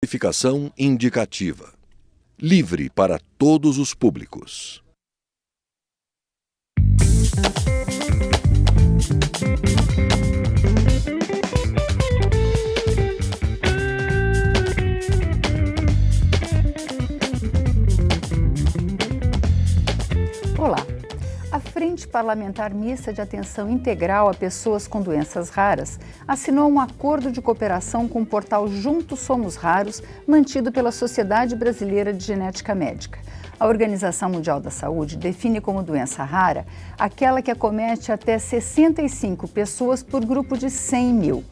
Classificação indicativa. Livre para todos os públicos. Olá. A Frente Parlamentar Mista de Atenção Integral a Pessoas com Doenças Raras assinou um acordo de cooperação com o portal Juntos Somos Raros, mantido pela Sociedade Brasileira de Genética Médica. A Organização Mundial da Saúde define como doença rara aquela que acomete até 65 pessoas por grupo de 100 mil.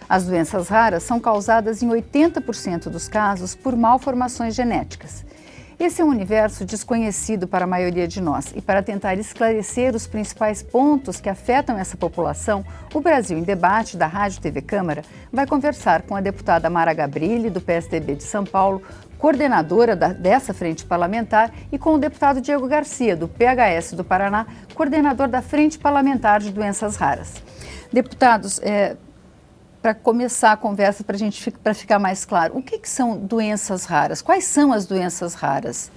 As doenças raras são causadas em 80% dos casos por malformações genéticas. Esse é um universo desconhecido para a maioria de nós e para tentar esclarecer os principais pontos que afetam essa população, o Brasil em Debate, da Rádio TV Câmara, vai conversar com a deputada Mara Gabrilli, do PSDB de São Paulo, coordenadora dessa frente parlamentar, e com o deputado Diego Garcia, do PHS do Paraná, coordenador da Frente Parlamentar de Doenças Raras. Deputados, para começar a conversa, para ficar mais claro, o que são doenças raras? Quais são as doenças raras?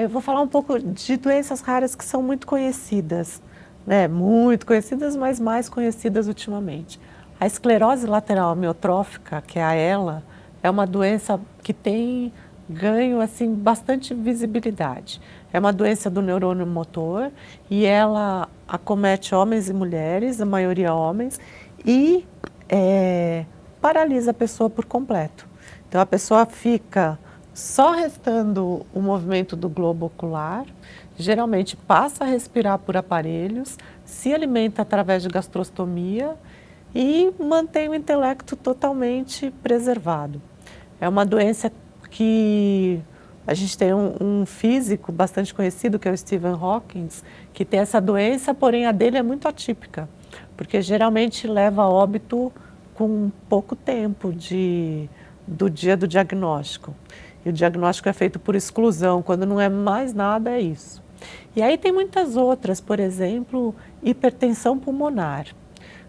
Eu vou falar um pouco de doenças raras que são muito conhecidas, né? Muito conhecidas, mas mais conhecidas ultimamente. A esclerose lateral amiotrófica, que é a ELA, é uma doença que tem ganho assim, bastante visibilidade. É uma doença do neurônio motor e ela acomete homens e mulheres, a maioria homens, e paralisa a pessoa por completo. Então a pessoa fica só restando o movimento do globo ocular, geralmente passa a respirar por aparelhos, se alimenta através de gastrostomia e mantém o intelecto totalmente preservado. É uma doença que a gente tem um físico bastante conhecido, que é o Stephen Hawking, que tem essa doença, porém a dele é muito atípica, porque geralmente leva a óbito com pouco tempo do dia do diagnóstico. E o diagnóstico é feito por exclusão, quando não é mais nada, é isso. E aí tem muitas outras, por exemplo, hipertensão pulmonar.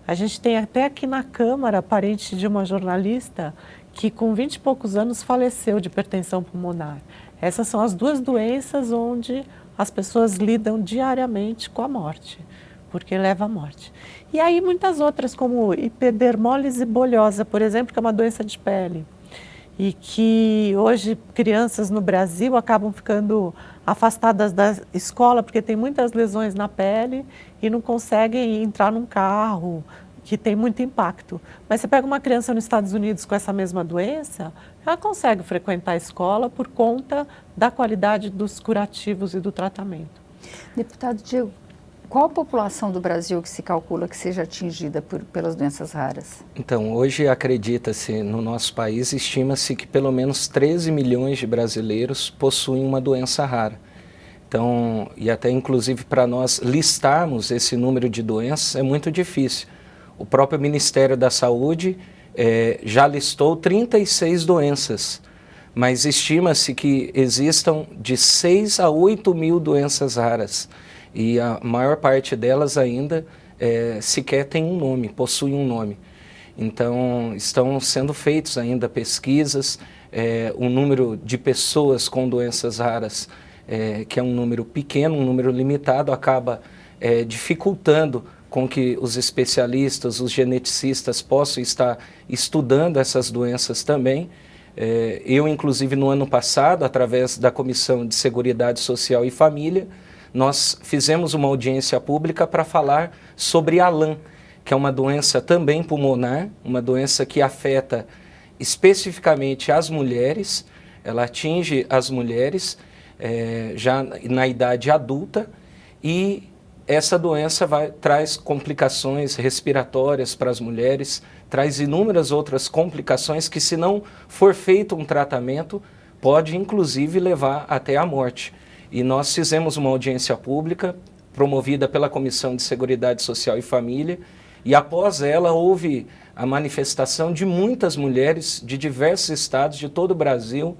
A gente tem até aqui na Câmara, parente de uma jornalista, que com 20 e poucos anos faleceu de hipertensão pulmonar. Essas são as duas doenças onde as pessoas lidam diariamente com a morte, porque leva à morte. E aí muitas outras, como epidermólise bolhosa, por exemplo, que é uma doença de pele. E que hoje crianças no Brasil acabam ficando afastadas da escola porque tem muitas lesões na pele e não conseguem entrar num carro, que tem muito impacto. Mas você pega uma criança nos Estados Unidos com essa mesma doença, ela consegue frequentar a escola por conta da qualidade dos curativos e do tratamento. Deputado Diego, qual a população do Brasil que se calcula que seja atingida pelas doenças raras? Então, hoje acredita-se, no nosso país, estima-se que pelo menos 13 milhões de brasileiros possuem uma doença rara. Então, e até inclusive para nós listarmos esse número de doenças é muito difícil. O próprio Ministério da Saúde já listou 36 doenças, mas estima-se que existam de 6 a 8 mil doenças raras. E a maior parte delas ainda sequer tem um nome, possuem um nome. Então, estão sendo feitos ainda pesquisas, o número de pessoas com doenças raras, que é um número pequeno, um número limitado, acaba dificultando com que os especialistas, os geneticistas possam estar estudando essas doenças também. Eu, inclusive, no ano passado, através da Comissão de Seguridade Social e Família, nós fizemos uma audiência pública para falar sobre a LAM, que é uma doença também pulmonar, uma doença que afeta especificamente as mulheres, ela atinge as mulheres já na idade adulta, e essa doença traz complicações respiratórias para as mulheres, traz inúmeras outras complicações que, se não for feito um tratamento, pode inclusive levar até a morte. E nós fizemos uma audiência pública, promovida pela Comissão de Seguridade Social e Família, e após ela houve a manifestação de muitas mulheres de diversos estados de todo o Brasil,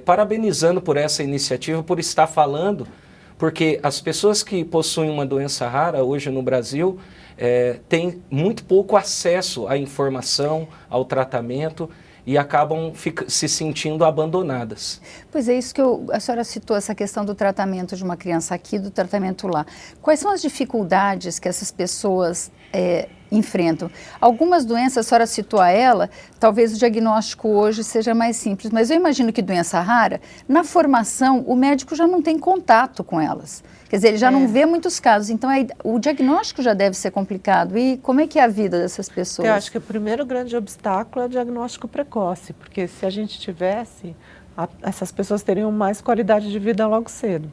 parabenizando por essa iniciativa, por estar falando, porque as pessoas que possuem uma doença rara hoje no Brasil têm muito pouco acesso à informação, ao tratamento, e acabam se sentindo abandonadas. Pois é, isso que a senhora citou, essa questão do tratamento de uma criança aqui, do tratamento lá. Quais são as dificuldades que essas pessoas enfrentam? Algumas doenças, a senhora citou a ela, talvez o diagnóstico hoje seja mais simples, mas eu imagino que doença rara, na formação, o médico já não tem contato com elas. Quer dizer, ele já não vê muitos casos, então o diagnóstico já deve ser complicado. E como é que é a vida dessas pessoas? Eu acho que o primeiro grande obstáculo é o diagnóstico precoce, porque se a gente tivesse, essas pessoas teriam mais qualidade de vida logo cedo.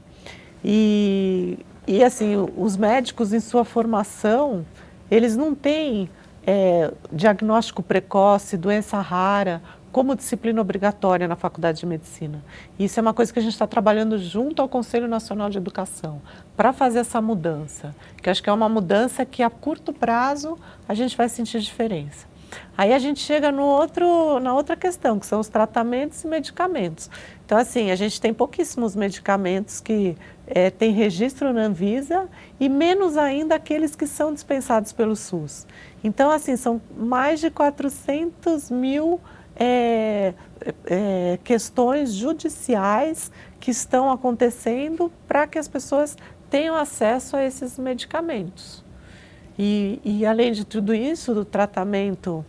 E assim, os médicos em sua formação, eles não têm diagnóstico precoce, doença rara, como disciplina obrigatória na Faculdade de Medicina. Isso é uma coisa que a gente está trabalhando junto ao Conselho Nacional de Educação, para fazer essa mudança, que acho que é uma mudança que a curto prazo a gente vai sentir diferença. Aí a gente chega na outra questão, que são os tratamentos e medicamentos. Então, assim, a gente tem pouquíssimos medicamentos que têm registro na Anvisa e menos ainda aqueles que são dispensados pelo SUS. Então, assim, são mais de 400 mil questões judiciais que estão acontecendo para que as pessoas tenham acesso a esses medicamentos. E além de tudo isso, do tratamento,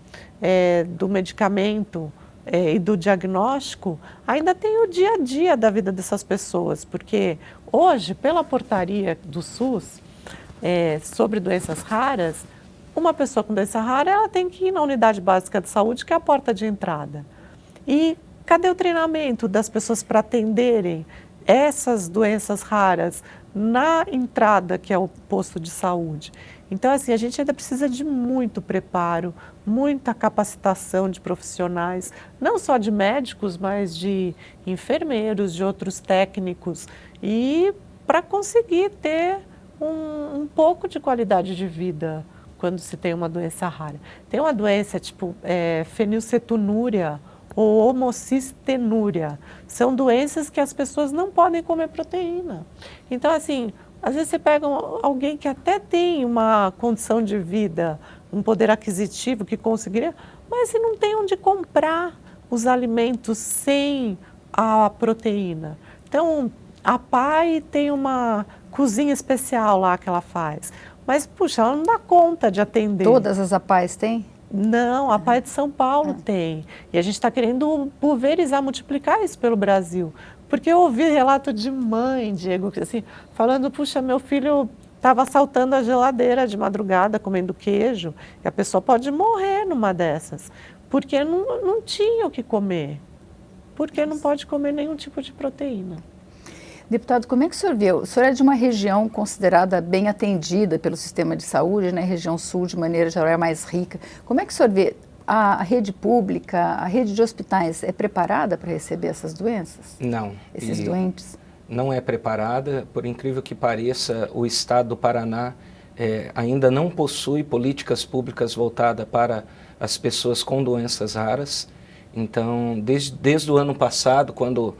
do medicamento e do diagnóstico, ainda tem o dia a dia da vida dessas pessoas, porque hoje, pela portaria do SUS sobre doenças raras, uma pessoa com doença rara, ela tem que ir na unidade básica de saúde, que é a porta de entrada. E cadê o treinamento das pessoas para atenderem essas doenças raras na entrada, que é o posto de saúde? Então, assim, a gente ainda precisa de muito preparo, muita capacitação de profissionais, não só de médicos, mas de enfermeiros, de outros técnicos, e para conseguir ter um pouco de qualidade de vida quando se tem uma doença rara. Tem uma doença tipo fenilcetonúria ou homocistenúria. São doenças que as pessoas não podem comer proteína. Então, assim, às vezes você pega alguém que até tem uma condição de vida, um poder aquisitivo que conseguiria, mas se não tem onde comprar os alimentos sem a proteína. Então, a PAI tem uma cozinha especial lá que ela faz. Mas, puxa, ela não dá conta de atender. Todas as APAES têm? Não, a PAI de São Paulo tem. E a gente está querendo pulverizar, multiplicar isso pelo Brasil. Porque eu ouvi relato de mãe, Diego, assim, falando, puxa, meu filho estava assaltando a geladeira de madrugada, comendo queijo, e a pessoa pode morrer numa dessas, porque não tinha o que comer, porque não pode comer nenhum tipo de proteína. Deputado, como é que o senhor vê? O senhor é de uma região considerada bem atendida pelo sistema de saúde, né? A região sul, de maneira geral, é mais rica. Como é que o senhor vê a rede pública, a rede de hospitais é preparada para receber essas doenças? Não. Esses doentes? Não é preparada. Por incrível que pareça, o estado do Paraná ainda não possui políticas públicas voltadas para as pessoas com doenças raras. Então, desde o ano passado, quando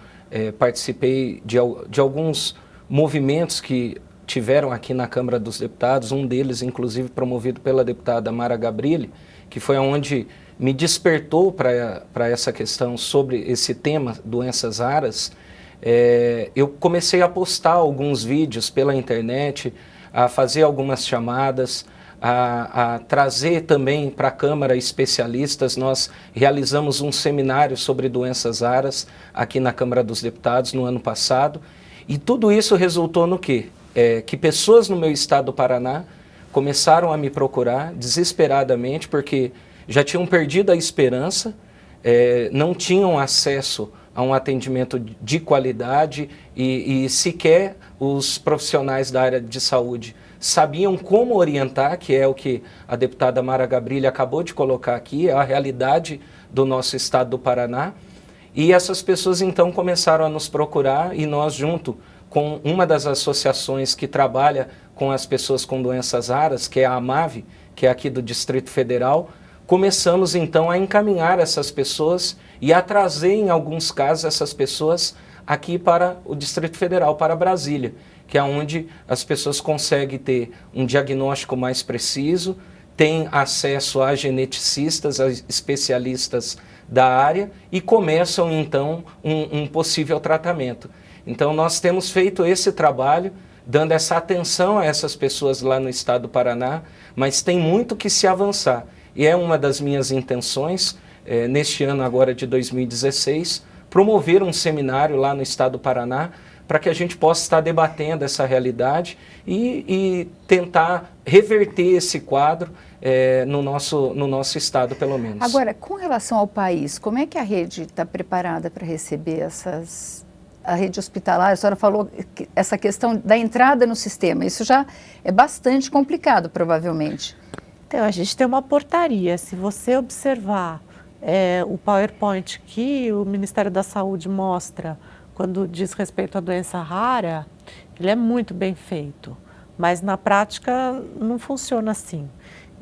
participei de alguns movimentos que tiveram aqui na Câmara dos Deputados, um deles, inclusive, promovido pela deputada Mara Gabrilli, que foi onde me despertou para essa questão sobre esse tema, doenças raras. Eu comecei a postar alguns vídeos pela internet, a fazer algumas chamadas, a trazer também para a Câmara especialistas. Nós realizamos um seminário sobre doenças raras aqui na Câmara dos Deputados no ano passado, e tudo isso resultou no quê? Que pessoas no meu estado do Paraná começaram a me procurar desesperadamente, porque já tinham perdido a esperança, não tinham acesso a um atendimento de qualidade e sequer os profissionais da área de saúde sabiam como orientar, que é o que a deputada Mara Gabrilli acabou de colocar aqui, é a realidade do nosso estado do Paraná. E essas pessoas então começaram a nos procurar, e nós, junto com uma das associações que trabalha com as pessoas com doenças raras, que é a AMAVE, que é aqui do Distrito Federal, começamos então a encaminhar essas pessoas e a trazer, em alguns casos, essas pessoas aqui para o Distrito Federal, para Brasília, que é onde as pessoas conseguem ter um diagnóstico mais preciso, têm acesso a geneticistas, a especialistas da área e começam então um possível tratamento. Então nós temos feito esse trabalho, dando essa atenção a essas pessoas lá no estado do Paraná, mas tem muito que se avançar. E é uma das minhas intenções, neste ano agora de 2016, promover um seminário lá no estado do Paraná, para que a gente possa estar debatendo essa realidade e tentar reverter esse quadro no nosso estado, pelo menos. Agora, com relação ao país, como é que a rede está preparada para receber a rede hospitalar? A senhora falou essa questão da entrada no sistema, isso já é bastante complicado, provavelmente. Então, a gente tem uma portaria, se você observar o PowerPoint que o Ministério da Saúde mostra quando diz respeito à doença rara, ele é muito bem feito, mas na prática não funciona assim.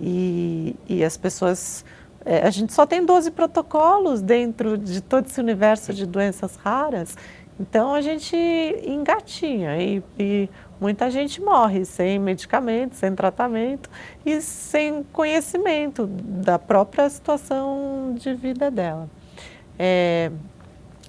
E as pessoas, a gente só tem 12 protocolos dentro de todo esse universo de doenças raras, então a gente engatinha e muita gente morre sem medicamento, sem tratamento e sem conhecimento da própria situação de vida dela.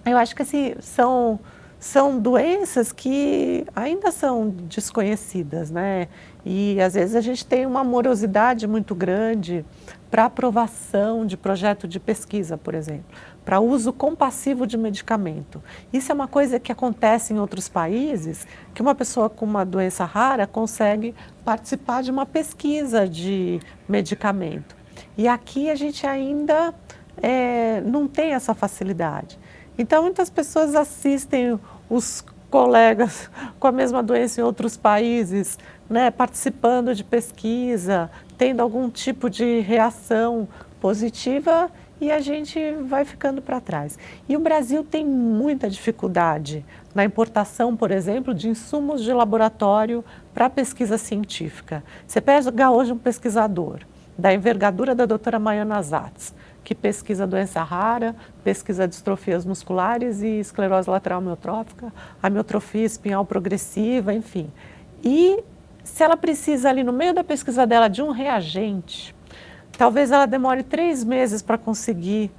Eu acho que assim, são doenças que ainda são desconhecidas, né? E às vezes a gente tem uma morosidade muito grande para aprovação de projeto de pesquisa, por exemplo, para uso compassivo de medicamento. Isso é uma coisa que acontece em outros países, que uma pessoa com uma doença rara consegue participar de uma pesquisa de medicamento. E aqui a gente ainda não tem essa facilidade. Então, muitas pessoas assistem os colegas com a mesma doença em outros países, né, participando de pesquisa, tendo algum tipo de reação positiva e a gente vai ficando para trás. E o Brasil tem muita dificuldade na importação, por exemplo, de insumos de laboratório para pesquisa científica. Você pega hoje um pesquisador da envergadura da doutora Maiana Zatz, que pesquisa doença rara, pesquisa distrofias musculares e esclerose lateral amiotrófica, amiotrofia espinhal progressiva, enfim. E se ela precisa ali no meio da pesquisa dela de um reagente, talvez ela demore 3 meses para conseguir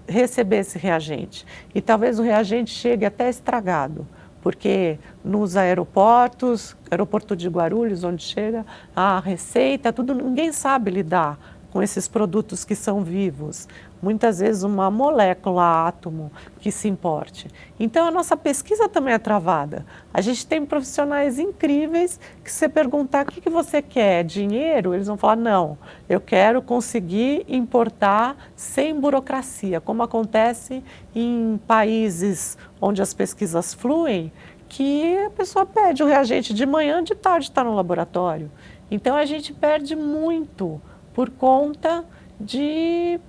receber esse reagente. E talvez o reagente chegue até estragado, porque nos aeroportos, aeroporto de Guarulhos, onde chega a receita, tudo, ninguém sabe lidar com esses produtos que são vivos, muitas vezes uma molécula, átomo, que se importe. Então, a nossa pesquisa também é travada. A gente tem profissionais incríveis que, se você perguntar o que você quer, dinheiro, eles vão falar, não, eu quero conseguir importar sem burocracia, como acontece em países onde as pesquisas fluem, que a pessoa pede o reagente de manhã, de tarde está no laboratório. Então, a gente perde muito por conta de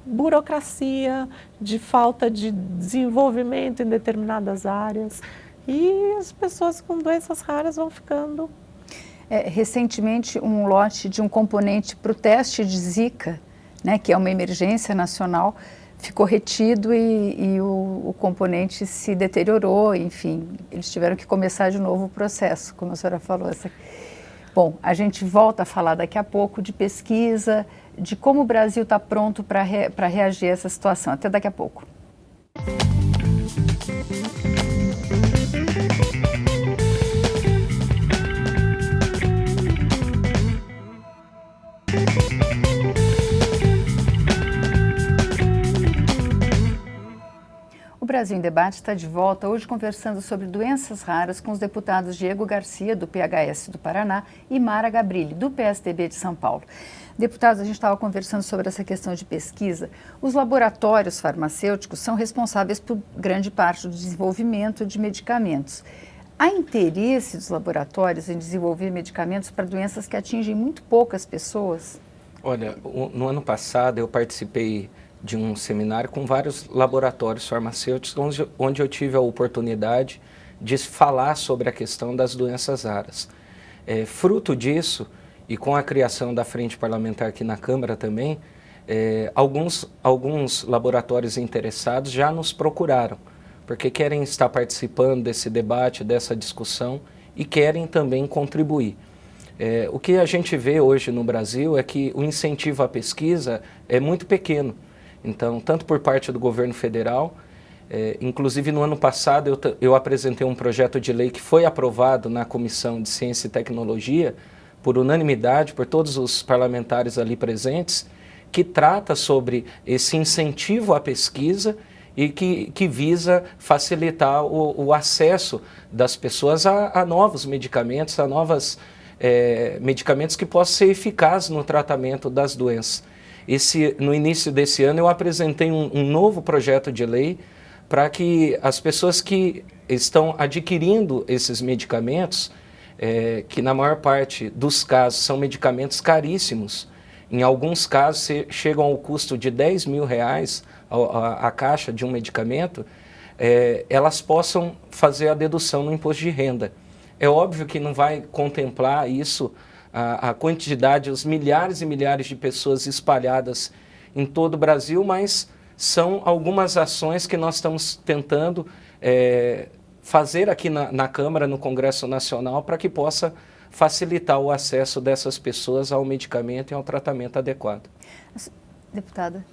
burocracia, de falta de desenvolvimento em determinadas áreas e as pessoas com doenças raras vão ficando. Recentemente, um lote de um componente para o teste de Zika, né, que é uma emergência nacional, ficou retido e o componente se deteriorou, enfim, eles tiveram que começar de novo o processo, como a senhora falou. Bom, a gente volta a falar daqui a pouco de pesquisa, de como o Brasil está pronto para reagir a essa situação. Até daqui a pouco. O Brasil em Debate está de volta hoje conversando sobre doenças raras com os deputados Diego Garcia, do PHS do Paraná, e Mara Gabrilli, do PSDB de São Paulo. Deputados, a gente estava conversando sobre essa questão de pesquisa. Os laboratórios farmacêuticos são responsáveis por grande parte do desenvolvimento de medicamentos. Há interesse dos laboratórios em desenvolver medicamentos para doenças que atingem muito poucas pessoas? Olha, no ano passado eu participei de um seminário com vários laboratórios farmacêuticos, onde eu tive a oportunidade de falar sobre a questão das doenças raras. Fruto disso, e com a criação da Frente Parlamentar aqui na Câmara também, alguns laboratórios interessados já nos procuraram, porque querem estar participando desse debate, dessa discussão e querem também contribuir. O que a gente vê hoje no Brasil é que o incentivo à pesquisa é muito pequeno. Então, tanto por parte do governo federal, inclusive no ano passado eu apresentei um projeto de lei que foi aprovado na Comissão de Ciência e Tecnologia, por unanimidade, por todos os parlamentares ali presentes, que trata sobre esse incentivo à pesquisa e que visa facilitar o acesso das pessoas a novos medicamentos, a novos medicamentos que possam ser eficazes no tratamento das doenças. No início desse ano eu apresentei um novo projeto de lei para que as pessoas que estão adquirindo esses medicamentos, que na maior parte dos casos são medicamentos caríssimos, em alguns casos chegam ao custo de R$10 mil a caixa de um medicamento, elas possam fazer a dedução no imposto de renda. É óbvio que não vai contemplar isso, a quantidade, os milhares e milhares de pessoas espalhadas em todo o Brasil, mas são algumas ações que nós estamos tentando fazer aqui na Câmara, no Congresso Nacional, para que possa facilitar o acesso dessas pessoas ao medicamento e ao tratamento adequado. Deputada,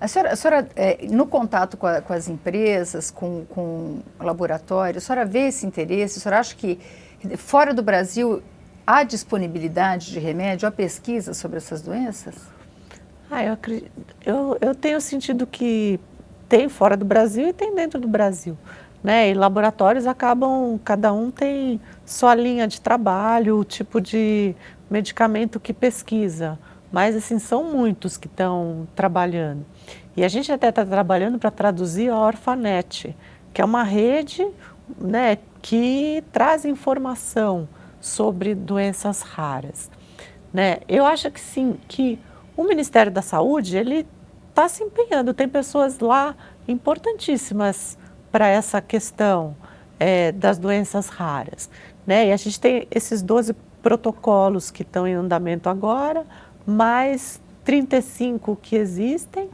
a senhora no contato com as empresas, com laboratórios, a senhora vê esse interesse? A senhora acha que fora do Brasil há disponibilidade de remédio, há pesquisa sobre essas doenças? Eu tenho sentido que tem fora do Brasil e tem dentro do Brasil, né? E laboratórios acabam, cada um tem sua linha de trabalho, o tipo de medicamento que pesquisa, mas assim, são muitos que estão trabalhando. E a gente até está trabalhando para traduzir a Orfanet, que é uma rede, né, que traz informação sobre doenças raras, né? Eu acho que sim, que o Ministério da Saúde, ele está se empenhando, tem pessoas lá importantíssimas para essa questão das doenças raras, né? E a gente tem esses 12 protocolos que estão em andamento agora, mais 35 que existem,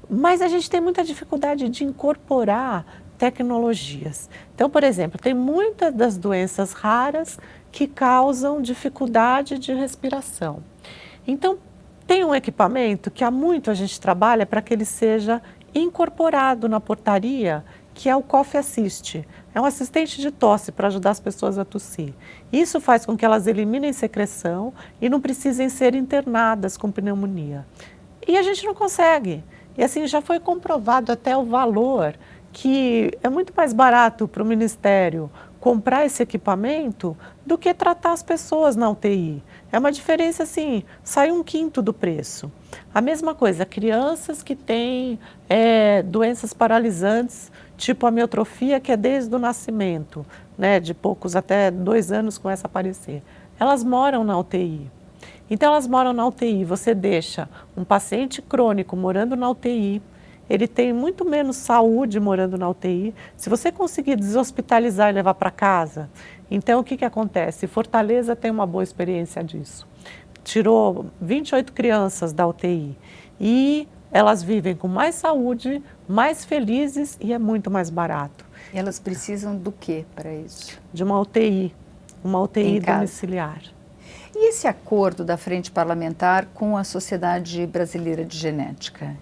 mas a gente tem muita dificuldade de incorporar tecnologias. Então, por exemplo, tem muitas das doenças raras que causam dificuldade de respiração. Então, tem um equipamento que há muito a gente trabalha para que ele seja incorporado na portaria, que é o Cough Assist. É um assistente de tosse para ajudar as pessoas a tossir. Isso faz com que elas eliminem secreção e não precisem ser internadas com pneumonia. E a gente não consegue. E assim, já foi comprovado até o valor, que é muito mais barato para o Ministério comprar esse equipamento do que tratar as pessoas na UTI. É uma diferença assim, sai 1/5 do preço. A mesma coisa, crianças que têm doenças paralisantes, tipo amiotrofia, que é desde o nascimento, né, de poucos até 2 anos começa a aparecer. Elas moram na UTI. Então elas moram na UTI, você deixa um paciente crônico morando na UTI, ele tem muito menos saúde morando na UTI. Se você conseguir deshospitalizar e levar para casa, então o que acontece? Fortaleza tem uma boa experiência disso. Tirou 28 crianças da UTI e elas vivem com mais saúde, mais felizes e é muito mais barato. E elas precisam do que para isso? De uma UTI domiciliar. E esse acordo da Frente Parlamentar com a Sociedade Brasileira de Genética?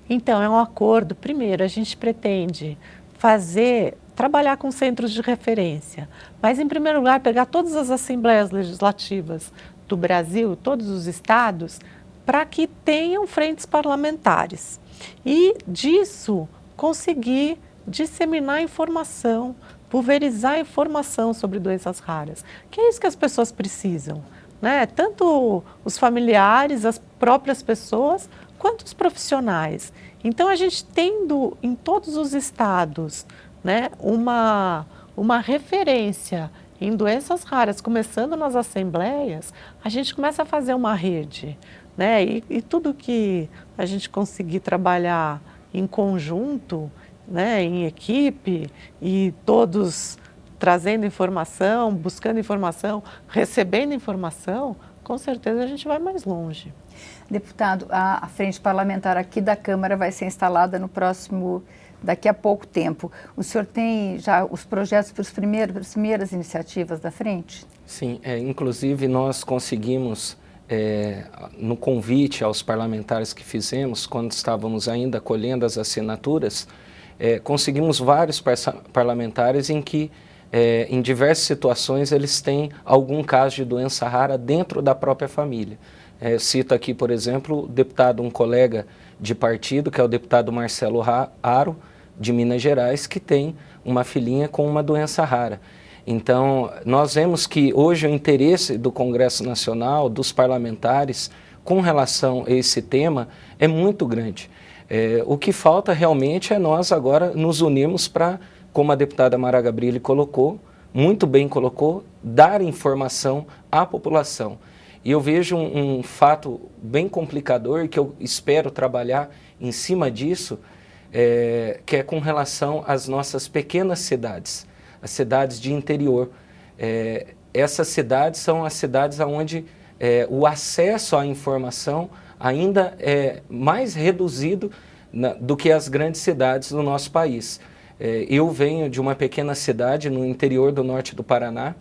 Então, é um acordo, primeiro, a gente pretende trabalhar com centros de referência, mas em primeiro lugar pegar todas as assembleias legislativas do Brasil, todos os estados, para que tenham frentes parlamentares e disso conseguir disseminar informação, pulverizar informação sobre doenças raras, que é isso que as pessoas precisam, né? Tanto os familiares, as próprias pessoas, quanto os profissionais. Então, a gente tendo em todos os estados, né, uma referência em doenças raras, começando nas assembleias, a gente começa a fazer uma rede, né? E tudo que a gente conseguir trabalhar em conjunto, né, em equipe, e todos trazendo informação, buscando informação, recebendo informação, com certeza a gente vai mais longe. Deputado, a frente parlamentar aqui da Câmara vai ser instalada no próximo daqui a pouco tempo. O senhor tem já os projetos para as primeiras iniciativas da frente? Sim, inclusive nós conseguimos, no convite aos parlamentares que fizemos, quando estávamos ainda colhendo as assinaturas, conseguimos vários parlamentares em que, em diversas situações, eles têm algum caso de doença rara dentro da própria família. Cito aqui, por exemplo, um colega de partido, que é o deputado Marcelo Aro, de Minas Gerais, que tem uma filhinha com uma doença rara. Então, nós vemos que hoje o interesse do Congresso Nacional, dos parlamentares, com relação a esse tema, é muito grande. O que falta realmente é nós agora nos unirmos para, como a deputada Mara Gabrilli colocou, muito bem colocou, dar informação à população. E eu vejo um fato bem complicador, que eu espero trabalhar em cima disso, que é com relação às nossas pequenas cidades, as cidades de interior. Essas cidades são as cidades onde o acesso à informação ainda é mais reduzido do que as grandes cidades do nosso país. Eu venho de uma pequena cidade no interior do norte do Paraná,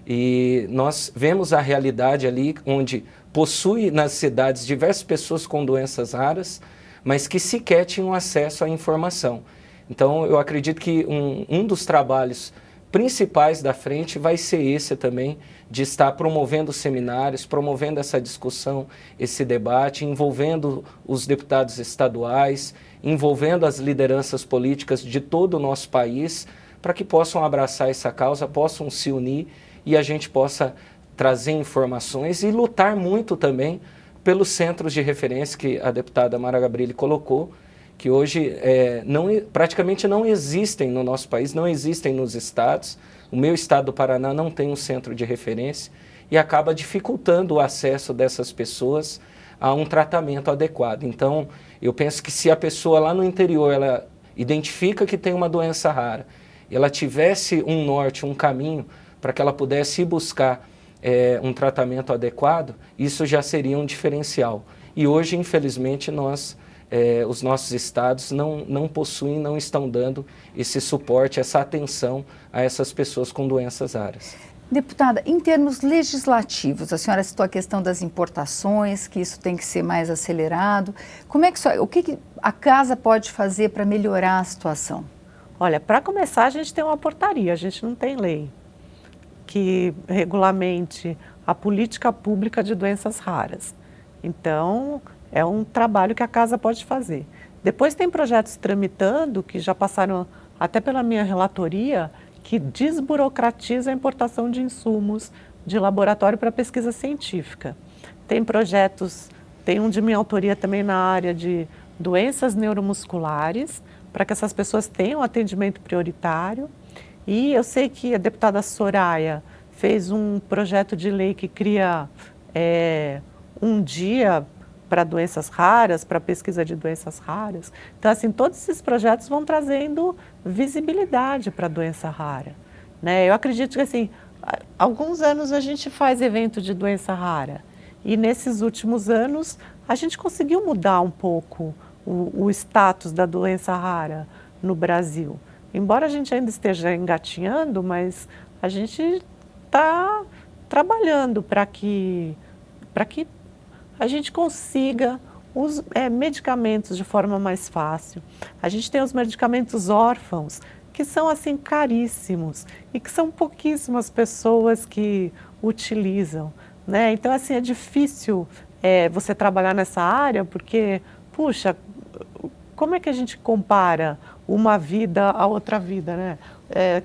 e nós vemos a realidade ali onde possui nas cidades diversas pessoas com doenças raras, mas que sequer tinham acesso à informação. Então, eu acredito que um dos trabalhos principais da frente vai ser esse também, de estar promovendo seminários, promovendo essa discussão, esse debate, envolvendo os deputados estaduais, envolvendo as lideranças políticas de todo o nosso país, para que possam abraçar essa causa, possam se unir e a gente possa trazer informações e lutar muito também pelos centros de referência que a deputada Mara Gabrilli colocou, que hoje praticamente não existem no nosso país, não existem nos estados. O meu estado do Paraná não tem um centro de referência e acaba dificultando o acesso dessas pessoas a um tratamento adequado. Então, eu penso que se a pessoa lá no interior, ela identifica que tem uma doença rara, ela tivesse um norte, um caminho, para que ela pudesse ir buscar um tratamento adequado, isso já seria um diferencial. E hoje, infelizmente, os nossos estados não possuem, não estão dando esse suporte, essa atenção a essas pessoas com doenças raras. Deputada, em termos legislativos, a senhora citou a questão das importações, que isso tem que ser mais acelerado. O que a casa pode fazer para melhorar a situação? Olha, para começar, a gente tem uma portaria, a gente não tem lei que regulamente a política pública de doenças raras. Então, é um trabalho que a casa pode fazer. Depois tem projetos tramitando, que já passaram até pela minha relatoria, que desburocratiza a importação de insumos de laboratório para pesquisa científica. Tem projetos, tem um de minha autoria também na área de doenças neuromusculares, para que essas pessoas tenham atendimento prioritário. E eu sei que a deputada Soraya fez um projeto de lei que cria um dia para doenças raras, para pesquisa de doenças raras. Então, assim, todos esses projetos vão trazendo visibilidade para a doença rara, né? Eu acredito que, assim, há alguns anos a gente faz evento de doença rara e nesses últimos anos a gente conseguiu mudar um pouco o status da doença rara no Brasil. Embora a gente ainda esteja engatinhando, mas a gente está trabalhando para que a gente consiga os medicamentos de forma mais fácil. A gente tem os medicamentos órfãos, que são assim caríssimos e que são pouquíssimas pessoas que utilizam, né? Então, assim, é difícil você trabalhar nessa área porque, puxa, como é que a gente compara uma vida a outra vida, né?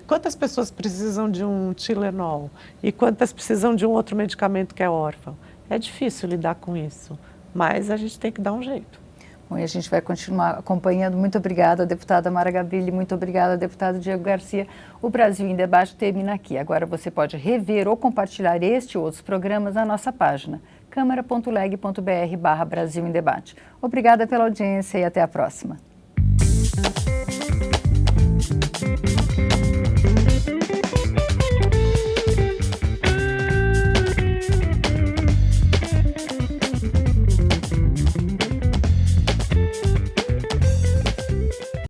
Quantas pessoas precisam de um Tilenol e quantas precisam de um outro medicamento que é órfão? É difícil lidar com isso, mas a gente tem que dar um jeito. Bom, e a gente vai continuar acompanhando. Muito obrigada, deputada Mara Gabrilli. Muito obrigada, deputado Diego Garcia. O Brasil em Debate termina aqui. Agora você pode rever ou compartilhar este e outros programas na nossa página, câmara.leg.br/Brasil em Debate. Obrigada pela audiência e até a próxima.